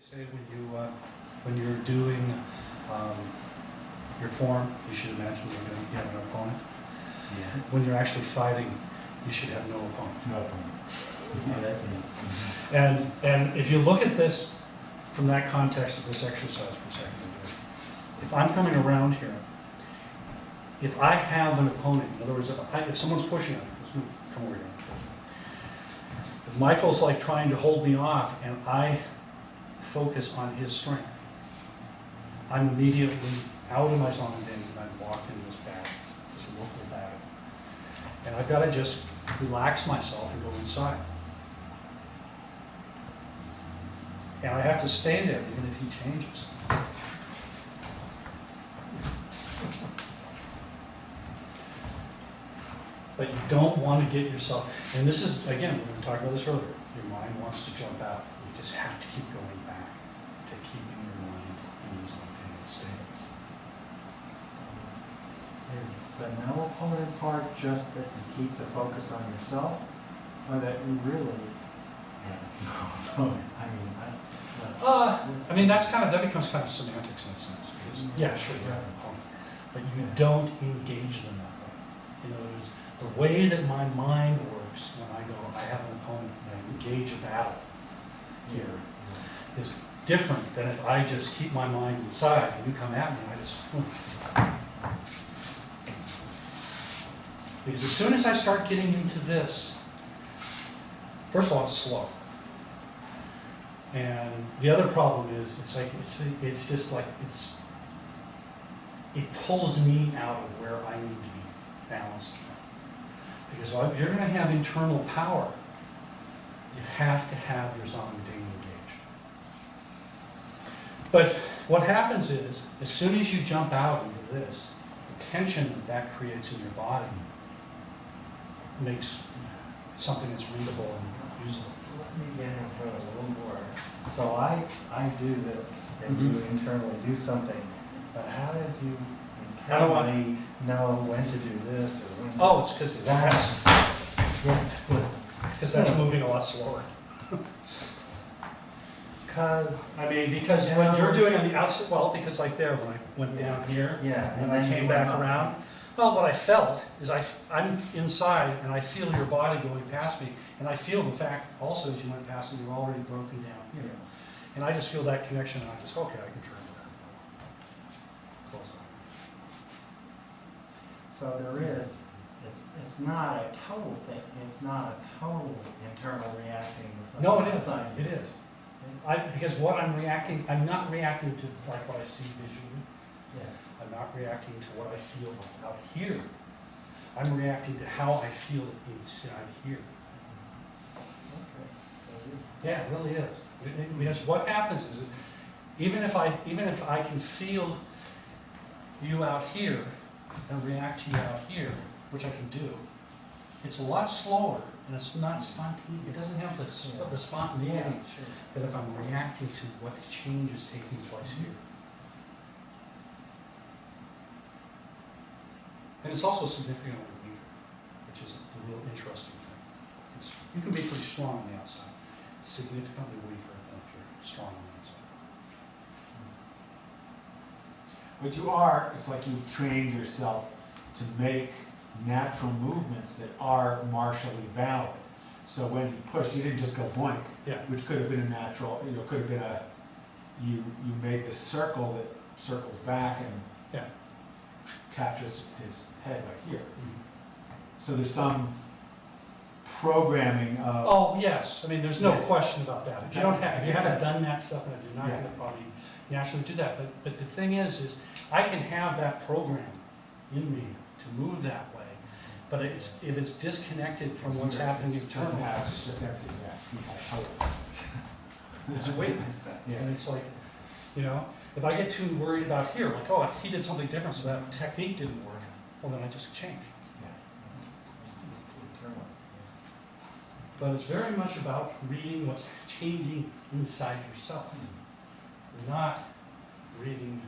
Say when you're doing your form, you should imagine you have an opponent. Yeah. When you're actually fighting, you should have no opponent. No opponent. Oh, that's neat. And if you look at this from that context of this exercise for a second, if I'm coming around here, if I have an opponent, in other words, if someone's pushing on me, let's come over here. If Michael's like trying to hold me off and I focus on his strength, I'm immediately out of my zone and I'm walking this battle, this local battle. And I've got to just relax myself and go inside. And I have to stay there even if he changes. But you don't want to get yourself, and this is, again, we were going to talk about this earlier, your mind wants to jump out. You just have to keep going back to keeping your mind in your zone and stable. So, is the no opponent part just that you keep the focus on yourself, or that you really have no opponent? I mean, that becomes kind of semantics in a sense. Because, yeah, sure, you have an opponent, but you don't engage them that way. In other words, the way that my mind works when I go, I have an opponent and I engage a battle here is different than if I just keep my mind inside and you come at me and I just... Because as soon as I start getting into this, first of all, it's slow. And the other problem is, it's just like, it pulls me out of where I need to be balanced from. Because if you're going to have internal power, you have to have your zone being engaged. But what happens is, as soon as you jump out into this, the tension that creates in your body makes something that's readable and usable. Let me get into it a little more. So I do this, and you internally do something, but how did you internally know when to do this or when to Oh, it's because that's moving a lot slower. Because when you're doing on the outside, well, because like there, when I went down here, and I came back around, well, what I felt is I'm inside and I feel your body going past me, and I feel the fact also as you went past and you're already broken down here. And I just feel that connection and I just, okay, I can turn to that. Close on. So there is, it's not a total thing, it's not a total internal reacting to something. No, it is. It is. Because what I'm not reacting to like what I see visually. Yeah. I'm not reacting to what I feel out here. I'm reacting to how I feel it inside here. Okay. So Yeah, it really is. Because what happens is, even if I can feel you out here and react to you out here, which I can do, it's a lot slower and it's not spontaneous. It doesn't have the spontaneity that if I'm reacting to what change is taking place here. And it's also significantly weaker, which is the real interesting thing. You can be pretty strong on the outside. It's significantly weaker than if you're strong on the inside. But you are, it's like you've trained yourself to make natural movements that are martially valid. So when you pushed, you didn't just go boink, which could have been a natural, could have been you made this circle that circles back and captures his head right here. So there's some programming of... Oh, yes. I mean, there's no question about that. If you haven't done that stuff, you're not going to probably naturally do that. But the thing is I can have that program in me to move that way, but if it's disconnected from what's happening internally, it's just empty, it's weak. And it's like, if I get too worried about here, like, oh, he did something different, so that technique didn't work, well, then I just change. But it's very much about reading what's changing inside yourself, not reading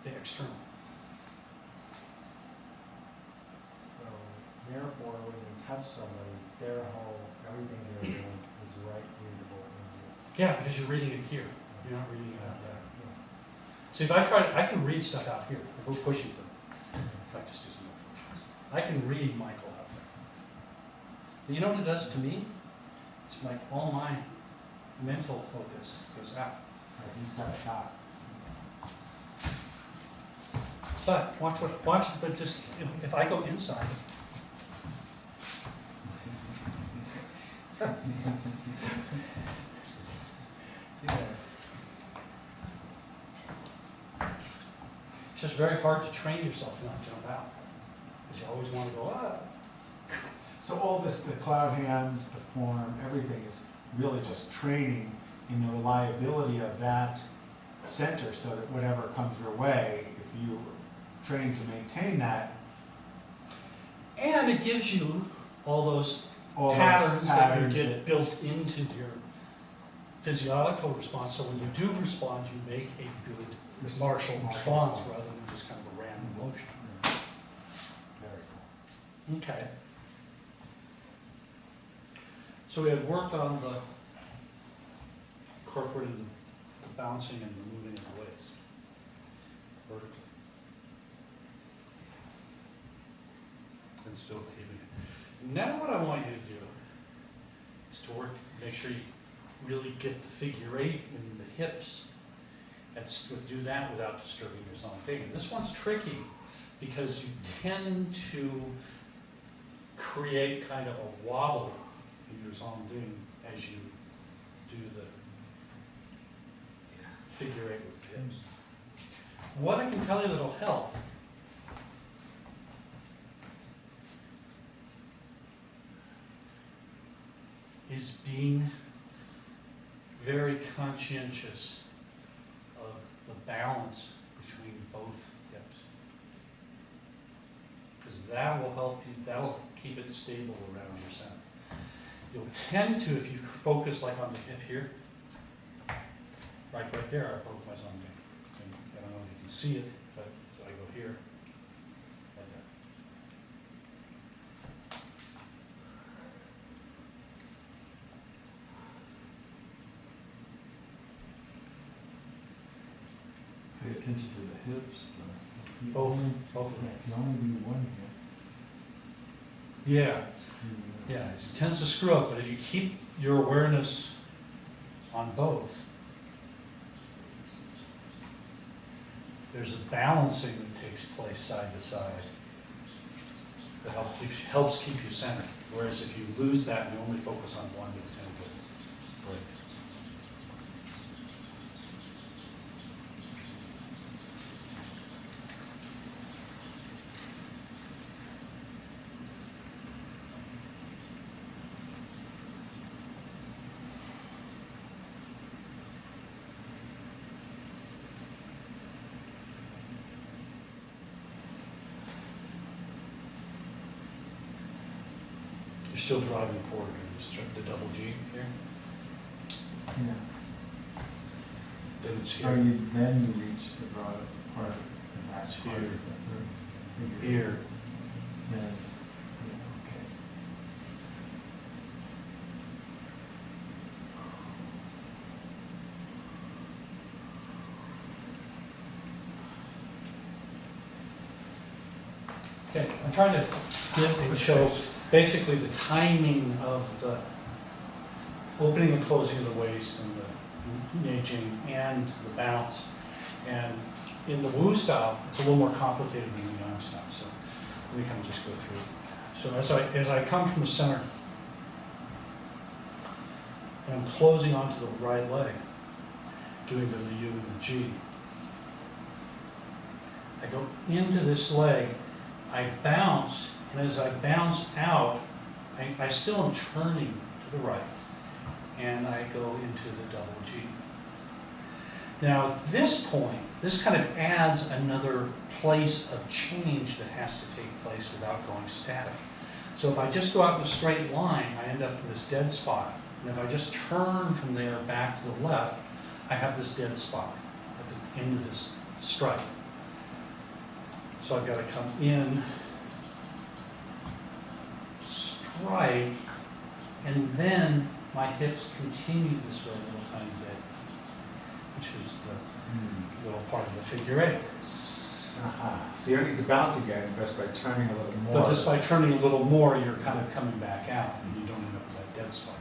the external. So therefore, when you touch somebody, everything they're doing is right readable in you. Yeah, because you're reading it here. You're not reading it out there. See, if I try, I can read stuff out here. If we're pushing them, I just do some more functions. I can read Michael out there. But you know what it does to me? It's like all my mental focus goes out. He's got a shot. But but just, if I go inside, it's just very hard to train yourself to not jump out. Because you always want to go up. So all this, the cloud hands, the form, everything is really just training in the reliability of that center so that whatever comes your way, if you train to maintain that. And it gives you all those All those patterns that you patterns get that- built into your physiological response. So when you do respond, you make a good martial response rather than just kind of a random motion. Very cool. Okay. So we had worked on the incorporating the bouncing and the moving of the waist vertically. And still keeping it. Now what I want you to do is to work, make sure you really get the figure eight in the hips and do that without disturbing your zone of pain. This one's tricky because you tend to create kind of a wobble in your zone doing as you do the figure eight with the hips. What I can tell you that'll help is being very conscientious of the balance between both hips. Because that will help you, that'll keep it stable around your center. You'll tend to, if you focus like on the hip here, right there, I broke my zone. And I don't know if you can see it, but so I go here, right there. Pay attention to the hips. Both of them. Can only be one Yeah, hip. yeah, it tends to screw up, but if you keep your awareness on both, there's a balancing that takes place side to side that helps keep you centered. Whereas if you lose that and you only focus on one, you tend to break. You're still driving forward, you're just the double G here, Yeah. then it's So here, then you reach the broad part of the back It's part here. of the third figure. here. Then, yeah, okay. Okay, I'm trying to get and show basically the timing of the opening and closing of the waist and the naging and the bounce. And in the Wu style, it's a little more complicated than the Yang style, so let me kind of just go through it. So as I come from the center, and I'm closing onto the right leg, doing the Liu and the Ji. I go into this leg, I bounce, and as I bounce out, I still am turning to the right, and I go into the double G. Now, this point, this kind of adds another place of change that has to take place without going static. So if I just go out in a straight line, I end up in this dead spot. And if I just turn from there back to the left, I have this dead spot at the end of this strike. So I've got to come in, strike, and then my hips continue this way a little tiny bit. which is the little part of the figure eight. So you don't need to bounce again, just by turning a little more. But just by turning a little more, you're kind of coming back out, and you don't end up with that dead spot.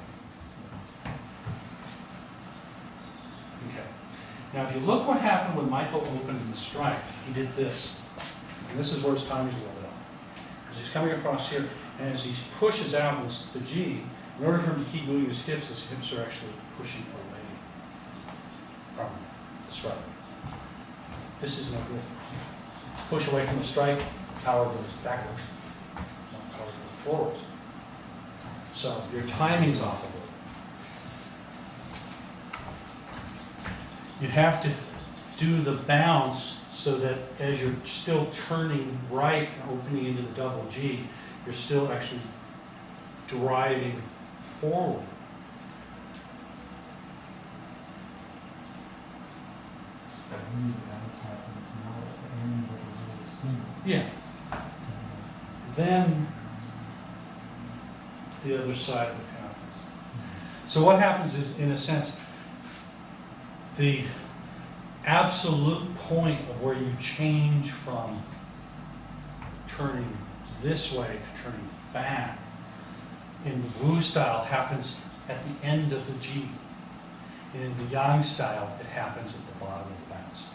Okay. Now, if you look what happened when Michael opened the strike, he did this. And this is where his timing's a little bit off. Because he's coming across here, and as he pushes out the G, in order for him to keep moving his hips are actually pushing away from the strike. This is no good. Push away from the strike, power goes backwards. Power goes forwards. So your timing's off a little. You have to do the bounce so that as you're still turning right and opening into the double G, you're still actually driving forward. That means that happens now at the end, but a little sooner. Yeah. Then the other side of it happens. So what happens is, in a sense, the absolute point of where you change from turning this way to turning back in the Wu style happens at the end of the G. And in the Yang style, it happens at the bottom of the bounce.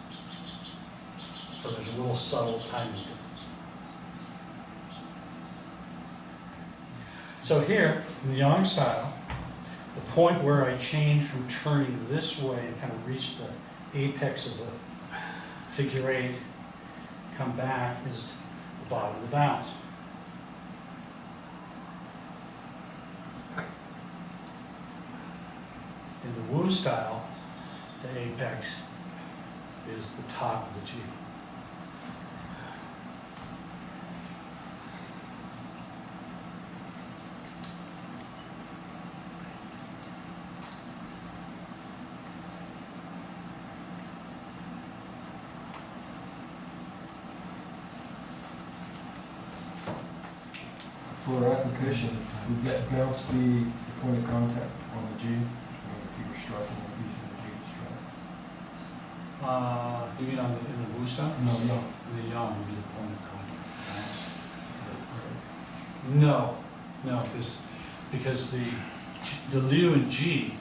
So there's a little subtle timing difference. So here, in the Yang style, the point where I change from turning this way and kind of reach the apex of the figure eight, come back, is the bottom of the bounce. In the Wu style, the apex is the top of the G. For our application, would that bounce be the point of contact on the G? If you were striking or using the G to strike? You mean in the Wu style? No, no. The Yang would be the point of contact. No, because the Liu and G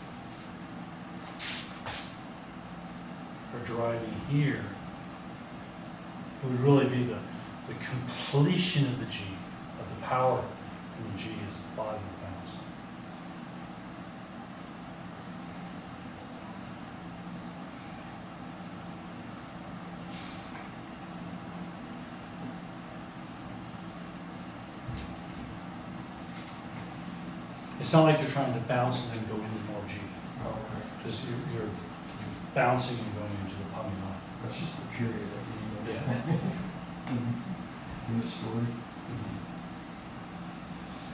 are driving here. It would really be the completion of the G, of the power in the G is the bottom of the bounce. It's not like you're trying to bounce and then go into more G. Oh, okay. Because you're bouncing and going into the pumping on. That's just the period that we Yeah. in the story.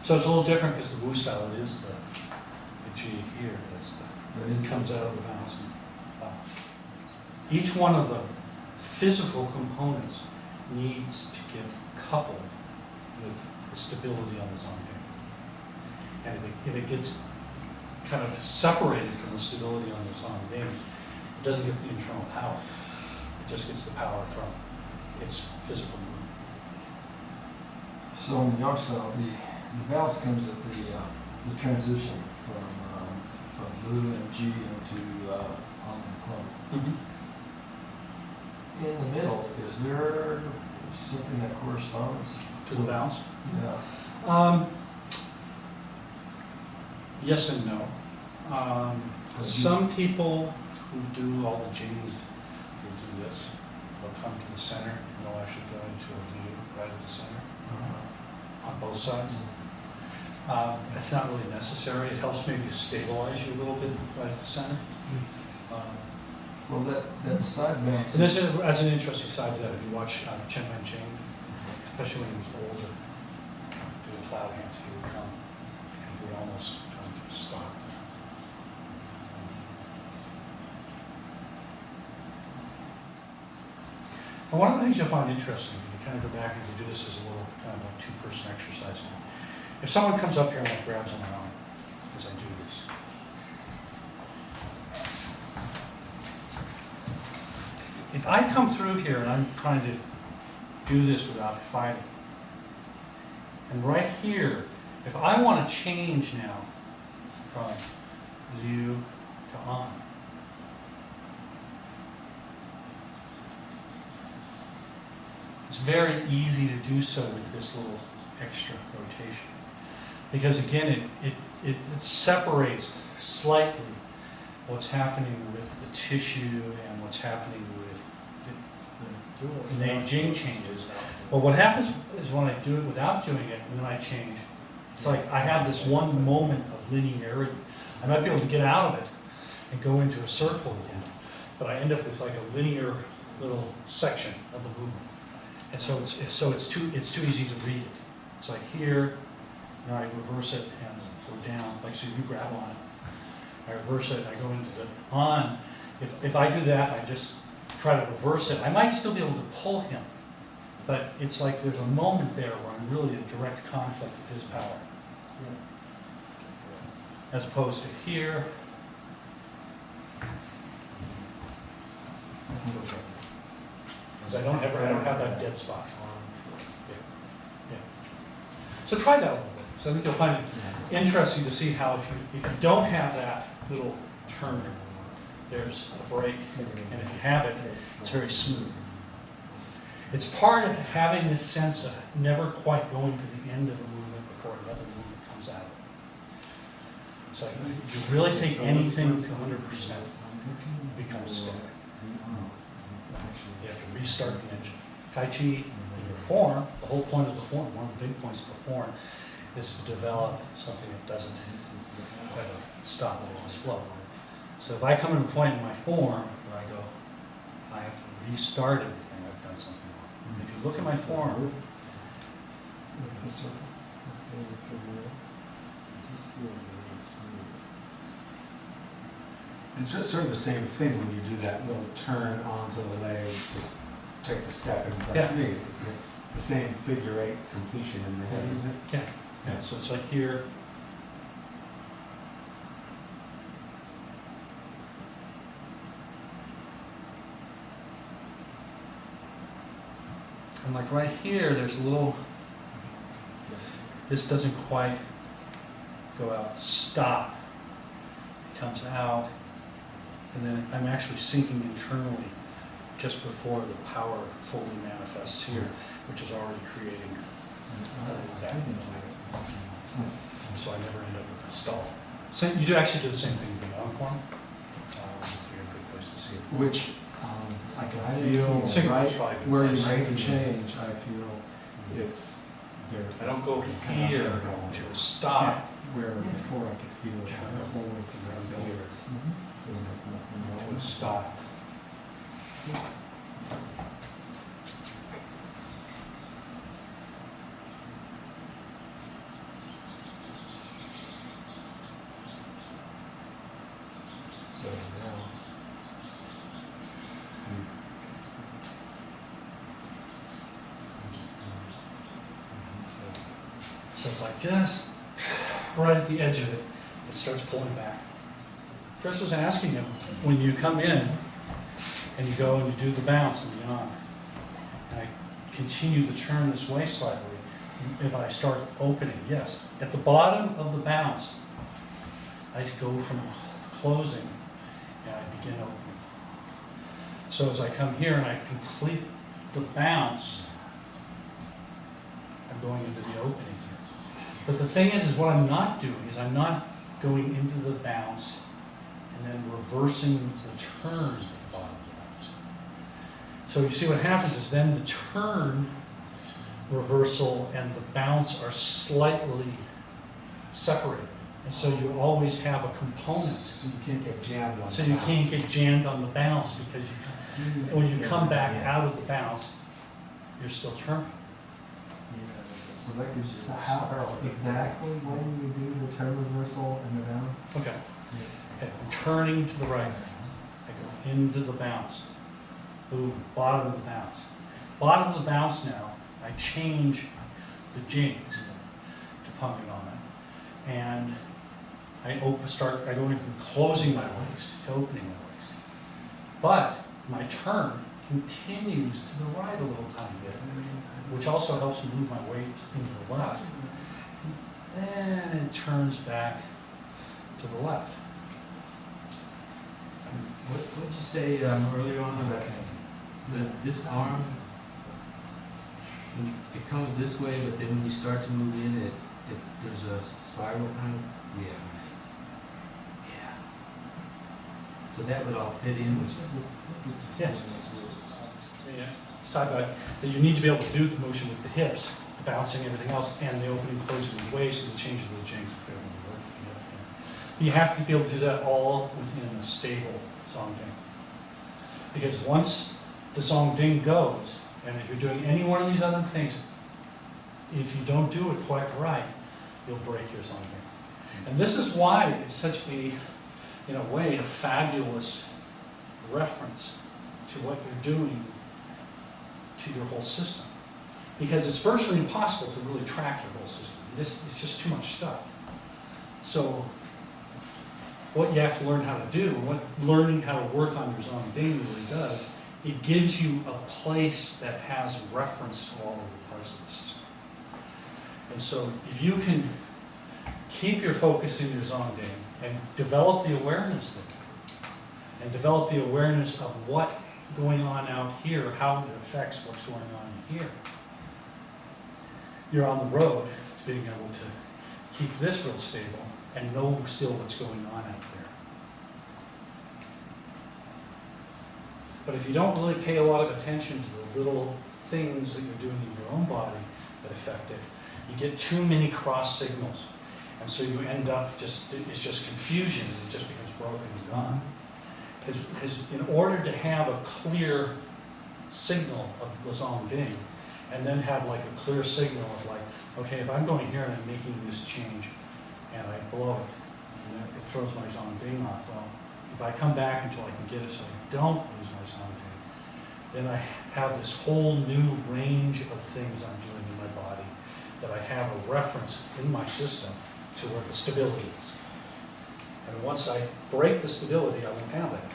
So it's a little different because the Wu style, it is the G here, it comes out of the bounce. Each one of the physical components needs to get coupled with the stability on the zone game. And if it gets kind of separated from the stability on the zone game, it doesn't get the internal power. It just gets the power from its physical movement. So in the Yang style, the bounce comes at the transition from Lu and G into Hong and Club. In the middle, is there something that corresponds To the bounce? Yeah. Yes and no. Some people who do all the G's will do this. They'll come to the center and they'll actually go into a Liu right at the center on both sides. It's not really necessary. It helps maybe stabilize you a little bit right at the center. Well, that side bounce. And this is, as an interesting side to that, if you watch Chen Wenqing, especially when he was older, doing cloud hands, he would come and he would almost come to a stop. And one of the things you'll find interesting, when you kind of go back and you do this as a little kind of a two-person exercise. If someone comes up here and like grabs on my arm as I do this, if I come through here and I'm trying to do this without fighting, and right here, if I want to change now from liu to on, it's very easy to do so with this little extra rotation. Because again, it separates slightly what's happening with the tissue and what's happening with the Neijing changes. But what happens is when I do it without doing it, and then I change, it's like I have this one moment of linearity. I might be able to get out of it and go into a circle again, but I end up with like a linear little section of the movement. And so it's too easy to read it. It's like here, and I reverse it and go down, like so you grab on it. I reverse it, I go into the on. If I do that, I just try to reverse it. I might still be able to pull him, but it's like there's a moment there where I'm really in direct conflict with his power. As opposed to here. Because I don't have that dead spot. Yeah. So try that a little bit. So I think you'll find it interesting to see how if you don't have that little turn, there's a break, and if you have it, it's very smooth. It's part of having this sense of never quite going to the end of the movement before another movement comes out of it. So you really take anything to 100%, it becomes static. You have to restart the engine. Tai Chi, in your form, the whole point of the form, one of the big points of the form, is to develop something that doesn't ever stop at its flow. So if I come to a point in my form where I go, I have to restart everything, I've done something wrong. If you look at my form, With the circle, with the figure, it just feels a little smooth. It's sort of the same thing when you do that little turn onto the leg, just take the step and Yeah. it's the same figure eight completion in the head, isn't it? yeah, yeah, so it's like here. And like right here, there's a little, this doesn't quite go out, stop. It comes out, and then I'm actually sinking internally just before the power fully manifests here, which is already creating that. So I never end up with a stall. So you do actually do the same thing in the long form. It's a good place to see it. Which I can feel Single right is probably the where you best. make the change, I feel it's there. I don't go here to a stop. Where before I could feel it the whole way through the Here. it's To a stop. So now. So it's like just right at the edge of it, it starts pulling back. Chris was asking him, when you come in and you go and you do the bounce and beyond, and I continue the turn this way slightly, if I start opening, yes. At the bottom of the bounce, I go from closing and I begin opening. So as I come here and I complete the bounce, I'm going into the opening here. But the thing is what I'm not doing is I'm not going into the bounce and then reversing the turn at the bottom of the bounce. So you see what happens is then the turn reversal and the bounce are slightly separated. And so you always have a component. So you can't get jammed on So the you bounce. can't get jammed on the bounce because when you come back out of the bounce, you're still turning. So that gives you So how, exactly when you do the turn reversal and the bounce? Okay. Okay, I'm turning to the right. I go into the bounce. Boom, bottom of the bounce. Bottom of the bounce now, I change the jings to pumping on it. And I go from closing my waist to opening my waist. But my turn continues to the right a little tiny bit, which also helps move my weight into the left. Then it turns back to the left. What did you say earlier on about this arm? It comes this way, but then when you start to move in, there's a spiral kind of. Yeah. Yeah. So that would all fit in. This is the Yes. same Yeah. Let's talk about that you need to be able to do the motion with the hips, the bouncing, everything else, and the opening, closing of the waist, and the changes of the jinks. You have to be able to do that all within a stable song ding. Because once the song ding goes, and if you're doing any one of these other things, if you don't do it quite right, you'll break your song ding. And this is why it's such a, in a way, a fabulous reference to what you're doing to your whole system. Because it's virtually impossible to really track your whole system. It's just too much stuff. So what you have to learn how to do, what learning how to work on your zong ding really does, it gives you a place that has reference to all of the parts of the system. And so if you can keep your focus in your zong ding and develop the awareness there, and develop the awareness of what's going on out here, how it affects what's going on here, you're on the road to being able to keep this real stable and know still what's going on out there. But if you don't really pay a lot of attention to the little things that you're doing in your own body that affect it, you get too many cross signals. And so you end up it's just confusion, and it just becomes broken and gone. Because in order to have a clear signal of the zong ding, and then have like a clear signal of like, okay, if I'm going here and I'm making this change, and I blow it, and it throws my zong ding off. Well, if I come back until I can get it so I don't lose my zong ding, then I have this whole new range of things I'm doing in my body that I have a reference in my system to where the stability is. And once I break the stability, I won't have that.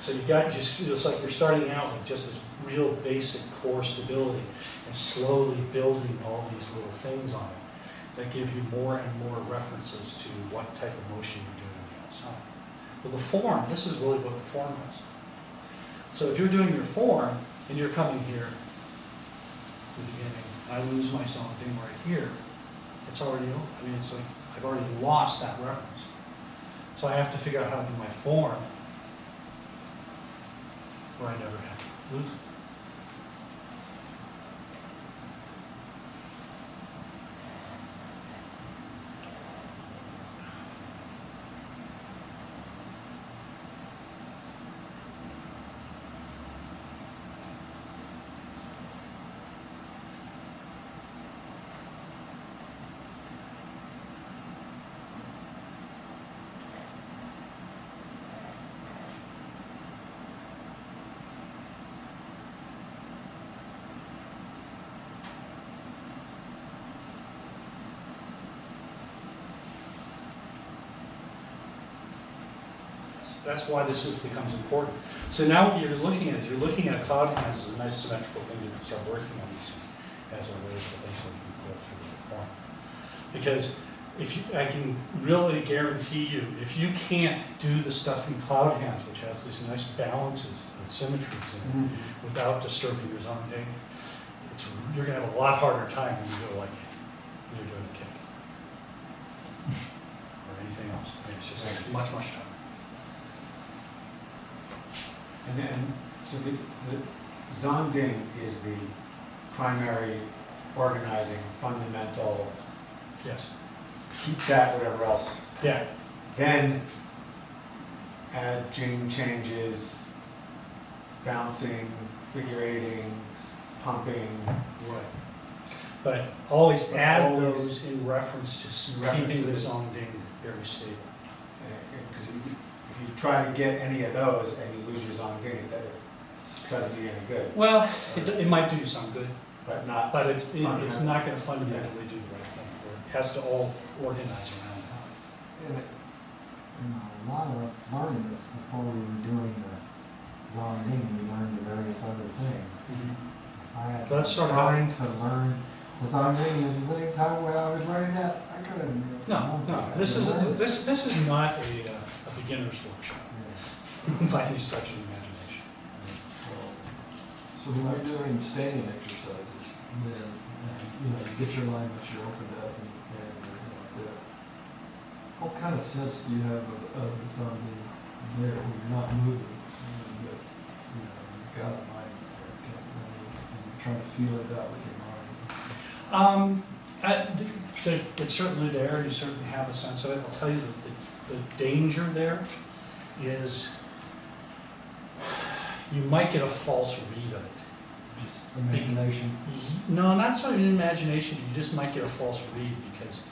So you got it's like you're starting out with just this real basic core stability and slowly building all these little things on it that give you more and more references to what type of motion you're doing on the outside. Well, the form, this is really what the form is. So if you're doing your form and you're coming here at the beginning, I lose my zong ding right here, it's already over. I mean, it's like I've already lost that reference. So I have to figure out how to do my form where I never have to lose it. That's why this becomes important. So now what you're looking at cloud hands as a nice symmetrical thing to start working on these as a way to eventually go through the form. Because I can really guarantee you, if you can't do the stuff in cloud hands, which has these nice balances and symmetries in it, without disturbing your zong ding, you're going to have a lot harder time when you go like you're doing a kick or anything else. I mean, it's just much tougher. And then, so the zong ding is the primary organizing, fundamental, Yes. keep that, whatever else. Yeah. Then add jing changes, bouncing, figure eighting, pumping. Right. But always But add always those in reference to reference keeping to the the- zong ding very stable. Because if you try to get any of those and you lose your zong ding, it doesn't do you any good. Well, it might do you some good, But not. but it's Fundamental. not going to fundamentally do the right thing. It has to all organize around that. And a lot of us learned this before we were doing the zonging, you learn the various other things. I had Let's start out- trying to learn the zonging at the same time when I was writing that, I couldn't. No, this is not a beginner's workshop by any stretch of the imagination. So when you're doing standing exercises, then, you get your line that you're opened up and what kind of sense do you have of the zombie there when you're not moving? You've got a mind there, and you're trying to feel it out with your mind. It's certainly there, you certainly have a sense of it. I'll tell you that the danger there is you might get a false read of it. Just imagination. No, not so in imagination, you just might get a false read because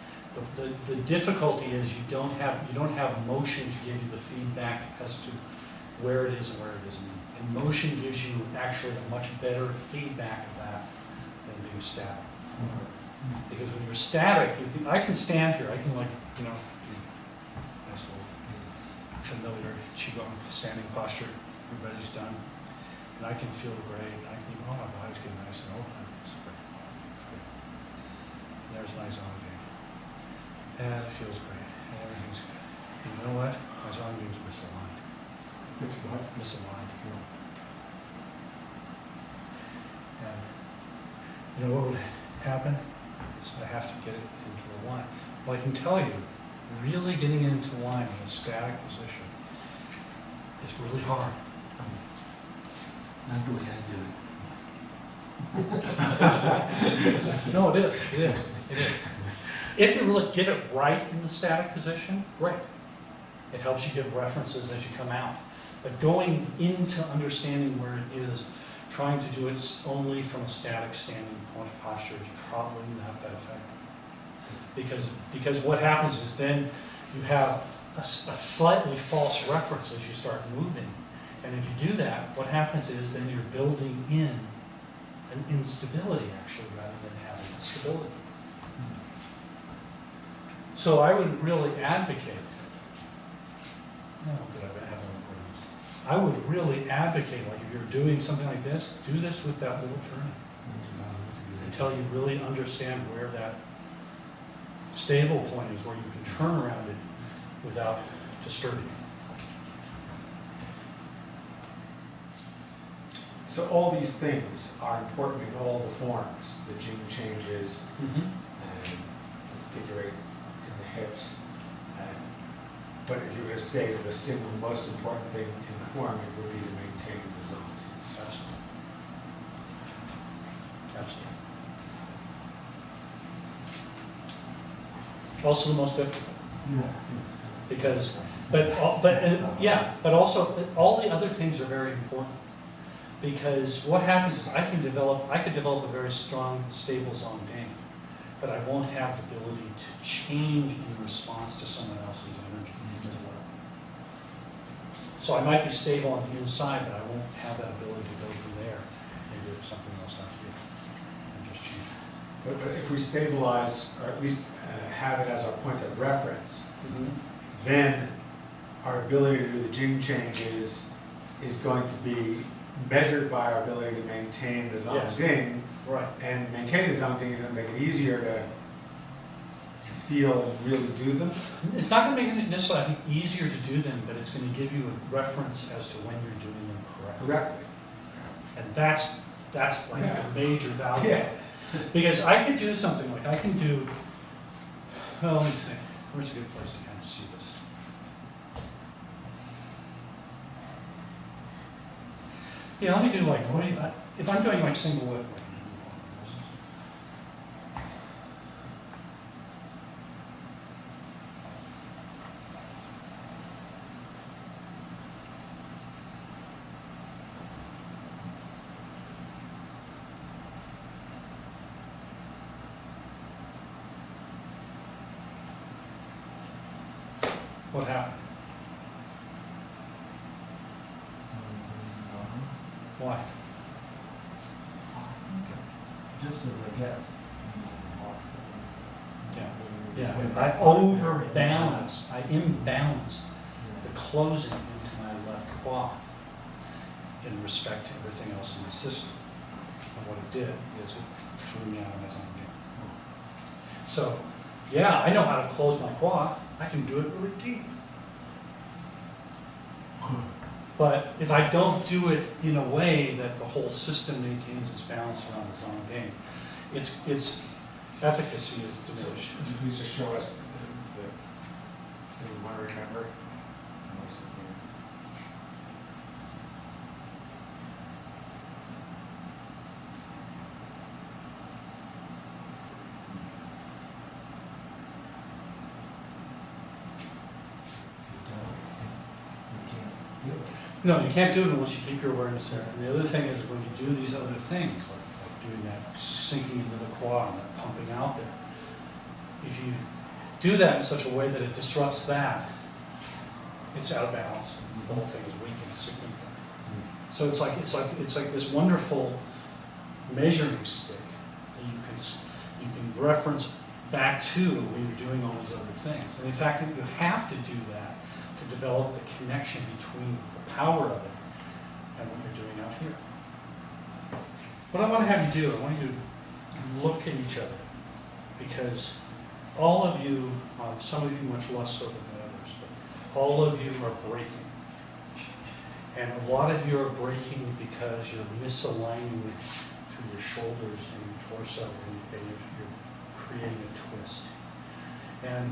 the difficulty is you don't have motion to give you the feedback as to where it is and where it isn't. And motion gives you actually a much better feedback of that than being static. Because when you're static, I can stand here, I can do nice little familiar qigong standing posture, everybody's done. And I can feel great, and I can, my body's getting nice and open. It's great. It's great. And there's my zombie. And it feels great, and everything's good. And you know what? My zombie was misaligned. It's what? Misaligned. And you know what would happen? Is I have to get it into a line. Well, I can tell you, really getting it into line in a static position is really hard. Not the way I do it. No, it is. It is. It is. If you really get it right in the static position, great. It helps you give references as you come out. But going into understanding where it is, trying to do it only from a static standing posture is probably not that effective. Because what happens is then you have a slightly false reference as you start moving. And if you do that, what happens is then you're building in an instability actually rather than having a stability. So I would really advocate, I would really advocate, like if you're doing something like this, do this with that little turning until you really understand where that stable point is, where you can turn around it without disturbing it. So all these things are important in all the forms, the jing changes, and the figure eight in the hips. But if you were to say the single most important thing in the form, it would be to maintain the zone. Absolutely. Absolutely. Also the most difficult. Because, but also all the other things are very important. Because what happens is I could develop a very strong, stable zone game, but I won't have the ability to change in response to someone else's energy as well. So I might be stable on the inside, but I won't have that ability to go from there and do something else out here and just change. But if we stabilize, or at least have it as our point of reference, then our ability to do the jing changes is going to be measured by our ability to maintain the zong ding. Right. And maintaining the zong ding is going to make it easier to feel and really do them. It's not going to make it necessarily, I think, easier to do them, but it's going to give you a reference as to when you're doing them correctly. Correctly. And that's like a major value. Yeah. Because I could do something like, I can do, well, let me think, where's a good place to kind of see this? Yeah, let me do like, if I'm doing like single whip, like, what happened? Why? Just as a guess. Yeah, I overbalanced, I imbalanced the closing into my left quad. in respect to everything else in the system. And what it did is it threw me out of my zone again. So, yeah, I know how to close my quad. I can do it really deep. But if I don't do it in a way that the whole system maintains its balance around the zone game, its efficacy is diminished. Could you please just show us so we want to remember? No, you can't do it unless you keep your awareness there. And the other thing is when you do these other things, like doing that sinking into the quad and that pumping out there, if you do that in such a way that it disrupts that, it's out of balance. The whole thing is weak and sinking. So it's like this wonderful measuring stick that you can reference back to when you're doing all these other things. And in fact, you have to do that to develop the connection between the power of it and what you're doing out here. What I want to have you do, I want you to look at each other, because all of you, some of you much less so than the others, but all of you are breaking. And a lot of you are breaking because you're misaligning through your shoulders and your torso, and you're creating a twist. And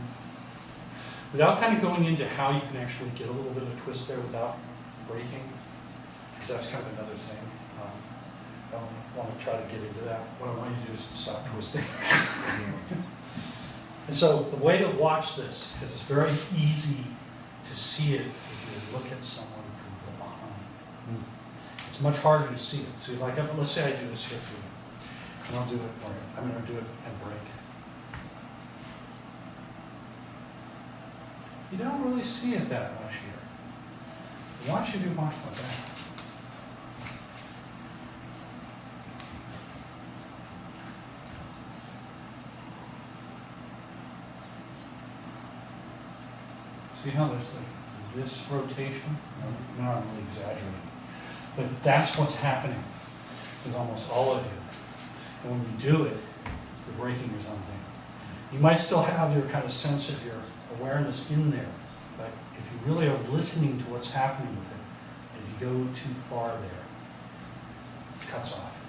without kind of going into how you can actually get a little bit of twist there without breaking, because that's kind of another thing. I don't want to try to get into that. What I want you to do is to stop twisting. And so the way to watch this, because it's very easy to see it if you look at someone from behind. It's much harder to see it. So if let's say I do this here for you, and I'll do it for you. I'm going to do it and break. You don't really see it that much here. I want you to do much like that. See how there's this rotation? No, I'm really exaggerating. But that's what's happening with almost all of you. And when you do it, you're breaking your zone thing. You might still have your kind of sense of your awareness in there, but if you really are listening to what's happening with it, if you go too far there, it cuts off.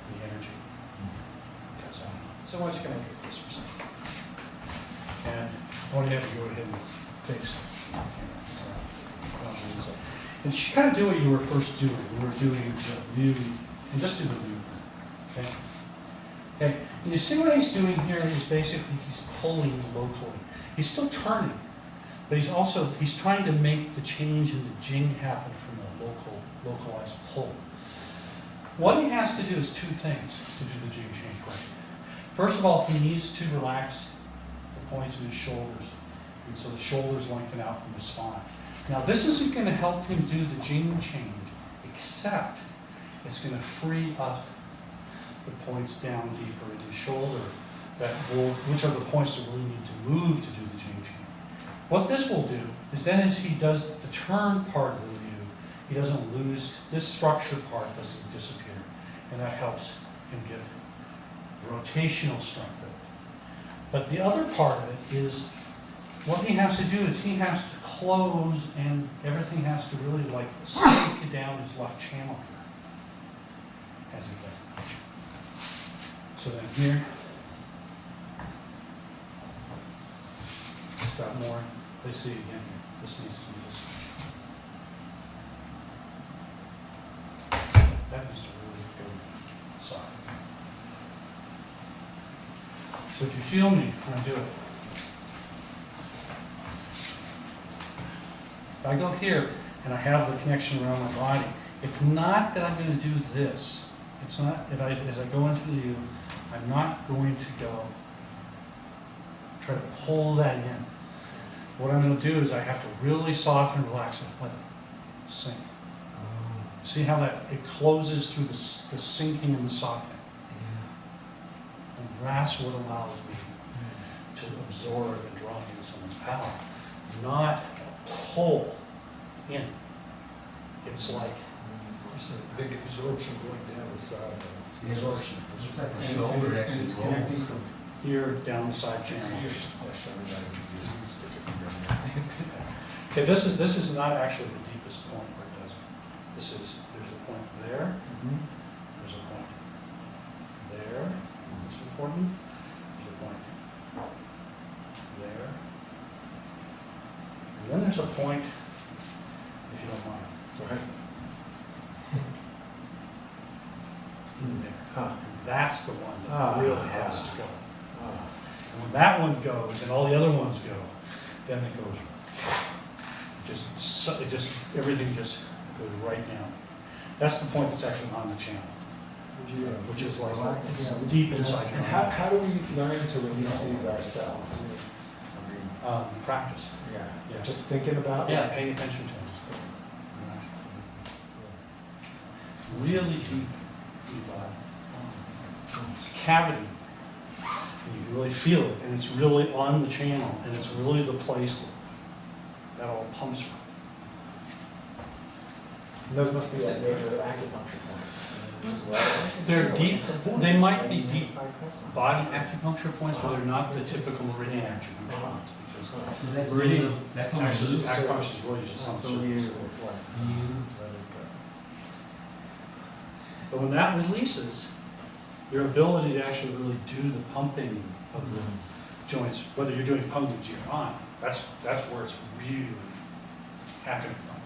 The energy cuts off. So I want you to look at this for a second. And I want you to have to go ahead and face the camera. And just kind of do what you were first doing. You were doing the really, and just do the movement. Okay? Okay, and you see what he's doing here is basically he's pulling locally. He's still turning, but he's trying to make the change in the jing happen from a localized pull. What he has to do is two things to do the jing change right. First of all, he needs to relax the points in his shoulders, and so the shoulders lengthen out from the spine. Now this isn't going to help him do the jing change, except it's going to free up the points down deeper in the shoulder, which are the points that really need to move to do the jing change. What this will do is then as he does the turn part of the view, he doesn't lose, this structure part doesn't disappear, and that helps him get rotational strength of it. But the other part of it is, what he has to do is he has to close, and everything has to really like sink down his left channel here, as he does. So then here, it's got more. Let's see again here. This needs to be just. That needs to really go soft. So if you feel me when I do it, if I go here and I have the connection around my body, it's not that I'm going to do this. It's not, as I go into the view, I'm not going to go try to pull that in. What I'm going to do is I have to really soften and relax it, let it sink. See how it closes through the sinking and the softening. And that's what allows me to absorb and draw in someone's power, not pull in. it's like It's a big absorption going down the side. Yeah, absorption. Looks like the And shoulder it's actually connecting rolls. from. Here down the side channel. Just show me that if you just stick it in your mouth. Okay, this is not actually the deepest point where it does it. There's a point there, there's a point there, that's important. There's a point there. And then there's a point, if you don't mind, Go ahead. in there. Huh. And that's the one Ah. that really has to go. Ah. And when that one goes and all the other ones go, then it goes, everything just goes right down. That's the point that's actually on the channel, which is like deep inside your And how do we learn to release these ourselves? I mean, practice. yeah, just thinking about it. Yeah, paying attention to it. Really deep. It's a cavity. And you can really feel it, and it's really on the channel, and it's really the place that all pumps from. And those must be like major acupuncture points as well. They're deep, they might be deep By pressing. body acupuncture points, but they're not the typical meridian acupuncture points, because So that's meridian that's on the actually, loose acupuncture is really just on the So surface. it's like, But when that releases, your ability to actually really do the pumping of the joints, whether you're doing Pungi or not, that's where it's really happening from.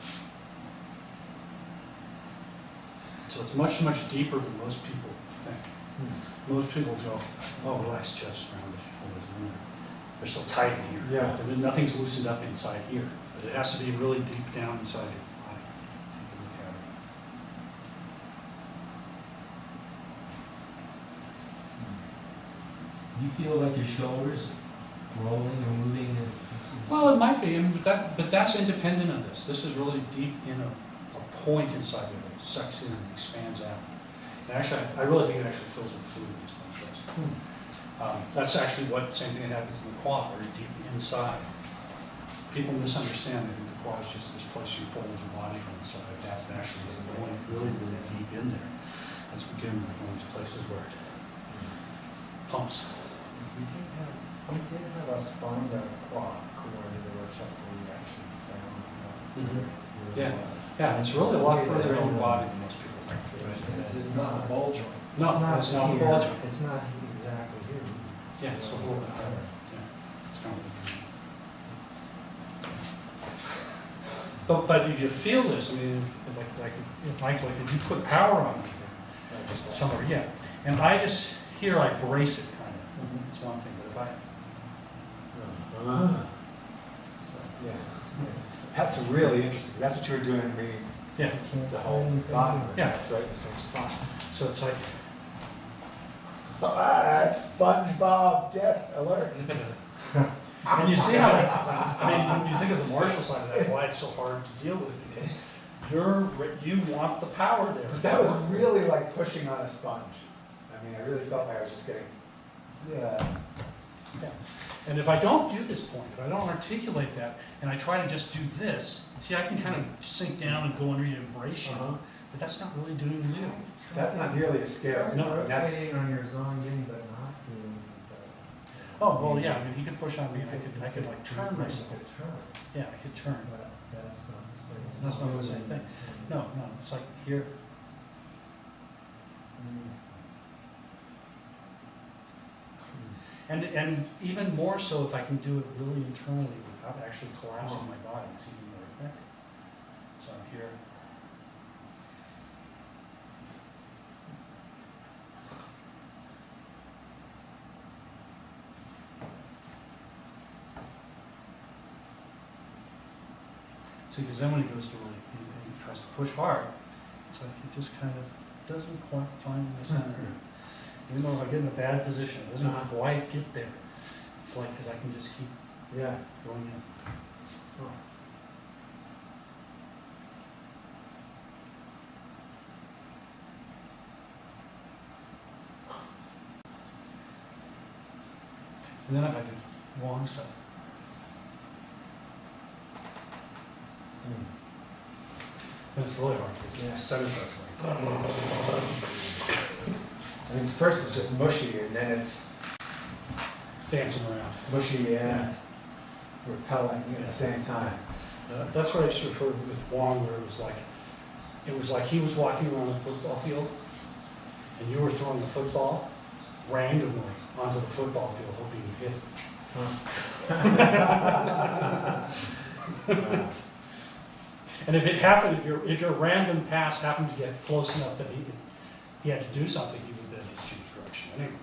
So it's much, much deeper than most people think. Most people go, oh, relax chest, around the shoulders, they're so tight in here. Yeah. And then nothing's loosened up inside here. But it has to be really deep down inside your body. Take a look at it. You feel like your shoulders rolling or moving? And Well, it might be, I mean, but that's independent of this. This is really deep in a point inside there that sucks in and expands out. And actually, I really think it actually fills with fluid in this place. That's actually same thing that happens in the quad, very deep inside. People misunderstand, they think the quad is just this place you fold your body from and stuff like that, but actually it's going really, really deep in there. That's beginning with one of these places where it pumps. we did have us find a clock coordinated workshop where we actually found Mhm. where Yeah. it was. Yeah, it's really a lot further in your body than most people think. It's not a ball joint. No, it's not the here. ball joint. It's not exactly here. Yeah, it's a little bit higher. Yeah, it's kind of. But if you feel this, I mean, if you put power on it somewhere, yeah. And I just, here I brace it kind of. It's one thing, but if Yeah. That's really interesting. That's what you were doing to me, yeah, the whole body. Yeah. It's right in the same spot. so it's like, That's SpongeBob death alert. and you see how that's, I mean, when you think of the martial side of that, that's why it's so hard to deal with, because you want the power there. That was really like pushing on a sponge. I mean, I really felt like I was just getting, yeah. Yeah. And if I don't do this point, if I don't articulate that, and I try to just do this, see, I can kind of sink down and go under your embrace, you know, but that's not really doing you. That's not nearly as scary. No, That's, Rotating on your zongging, but not doing the. Oh, well, yeah, I mean, he could push on me, and I could like turn myself. You could turn, Yeah, I could turn. but that's not the same. That's not the same thing. No, it's like here. And even more so if I can do it really internally without actually collapsing my body, it's even more effective. So here. See, because then when he goes to really, he tries to push hard, it's like he just kind of doesn't quite find the center. Even though if I get in a bad position, it doesn't quite get there. It's like, because I can just keep yeah. going in. And then if I do long stuff, And it's really hard, because Yeah. the center starts going. I mean, first it's just mushy, and then it's Dancing around. mushy and repelling at the same time. That's what I just referred with Wong, where it was like he was walking around the football field, and you were throwing the football randomly onto the football field, hoping you hit it. And if it happened, if your random pass happened to get close enough that he had to do something, he would then just change direction anyway.